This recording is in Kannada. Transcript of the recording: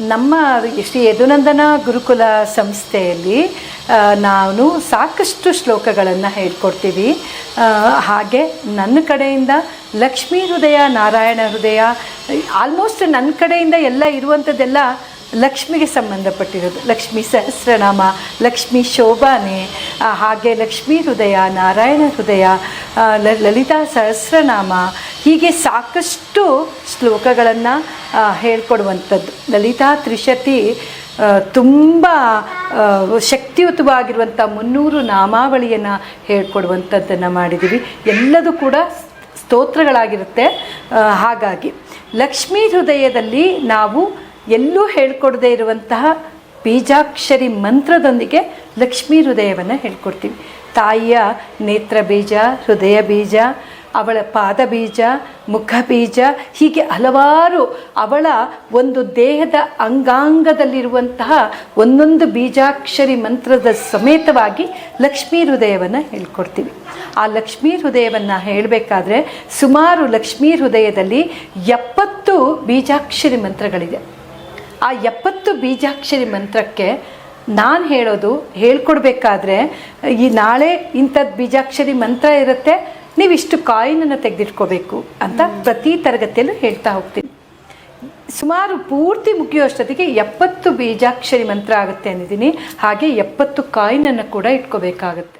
ನಮ್ಮ ಶ್ರೀ ಯದುನಂದನ ಗುರುಕುಲ ಸಂಸ್ಥೆಯಲ್ಲಿ ನಾನು ಸಾಕಷ್ಟು ಶ್ಲೋಕಗಳನ್ನು ಹೇಳ್ಕೊಡ್ತೀವಿ. ಹಾಗೆ ನನ್ನ ಕಡೆಯಿಂದ ಲಕ್ಷ್ಮೀ ಹೃದಯ, ನಾರಾಯಣ ಹೃದಯ, ಆಲ್ಮೋಸ್ಟ್ ನನ್ನ ಕಡೆಯಿಂದ ಎಲ್ಲ ಇರುವಂಥದ್ದೆಲ್ಲ ಲಕ್ಷ್ಮಿಗೆ ಸಂಬಂಧಪಟ್ಟಿರೋದು. ಲಕ್ಷ್ಮೀ ಸಹಸ್ರನಾಮ, ಲಕ್ಷ್ಮೀ ಶೋಭಾನೆ, ಹಾಗೆ ಲಕ್ಷ್ಮೀ ಹೃದಯ, ನಾರಾಯಣ ಹೃದಯ, ಲಲಿತಾ ಸಹಸ್ರನಾಮ, ಹೀಗೆ ಸಾಕಷ್ಟು ಶ್ಲೋಕಗಳನ್ನು ಹೇಳ್ಕೊಡುವಂಥದ್ದು. ಲಲಿತಾ ತ್ರಿಶತಿ ತುಂಬ ಶಕ್ತಿಯುತವಾಗಿರುವಂಥ 300 ನಾಮಾವಳಿಯನ್ನು ಹೇಳ್ಕೊಡುವಂಥದ್ದನ್ನು ಮಾಡಿದ್ದೀವಿ. ಎಲ್ಲದೂ ಕೂಡ ಸ್ತೋತ್ರಗಳಾಗಿರುತ್ತೆ. ಹಾಗಾಗಿ ಲಕ್ಷ್ಮೀ ಹೃದಯದಲ್ಲಿ ನಾವು ಎಲ್ಲೂ ಹೇಳ್ಕೊಡದೇ ಇರುವಂತಹ ಬೀಜಾಕ್ಷರಿ ಮಂತ್ರದೊಂದಿಗೆ ಲಕ್ಷ್ಮೀ ಹೃದಯವನ್ನು ಹೇಳ್ಕೊಡ್ತೀವಿ. ತಾಯಿಯ ನೇತ್ರ ಬೀಜ, ಹೃದಯ ಬೀಜ, ಅವಳ ಪಾದ ಬೀಜ, ಮುಖ ಬೀಜ, ಹೀಗೆ ಹಲವಾರು ಅವಳ ಒಂದು ದೇಹದ ಅಂಗಾಂಗದಲ್ಲಿರುವಂತಹ ಒಂದೊಂದು ಬೀಜಾಕ್ಷರಿ ಮಂತ್ರದ ಸಮೇತವಾಗಿ ಲಕ್ಷ್ಮೀ ಹೃದಯವನ್ನು ಹೇಳ್ಕೊಡ್ತೀವಿ. ಆ ಲಕ್ಷ್ಮೀ ಹೃದಯವನ್ನು ಹೇಳಬೇಕಾದ್ರೆ ಸುಮಾರು ಲಕ್ಷ್ಮೀ ಹೃದಯದಲ್ಲಿ 70 ಬೀಜಾಕ್ಷರಿ ಮಂತ್ರಗಳಿದೆ. ಆ 70 ಬೀಜಾಕ್ಷರಿ ಮಂತ್ರಕ್ಕೆ ನಾನು ಹೇಳ್ಕೊಡ್ಬೇಕಾದ್ರೆ ಈ ನಾಳೆ ಇಂಥದ್ದು ಬೀಜಾಕ್ಷರಿ ಮಂತ್ರ ಇರುತ್ತೆ, ನೀವಿಷ್ಟು ಕಾಯಿನನ್ನು ತೆಗೆದಿಟ್ಕೋಬೇಕು ಅಂತ ಪ್ರತಿ ತರಗತಿಯಲ್ಲೂ ಹೇಳ್ತಾ ಹೋಗ್ತೀನಿ. ಸುಮಾರು ಪೂರ್ತಿ ಮುಗಿಯುವಷ್ಟೊತ್ತಿಗೆ 70 ಬೀಜಾಕ್ಷರಿ ಮಂತ್ರ ಆಗುತ್ತೆ ಅಂದಿದ್ದೀನಿ. ಹಾಗೆ 70 ಕಾಯಿನನ್ನು ಕೂಡ ಇಟ್ಕೋಬೇಕಾಗುತ್ತೆ.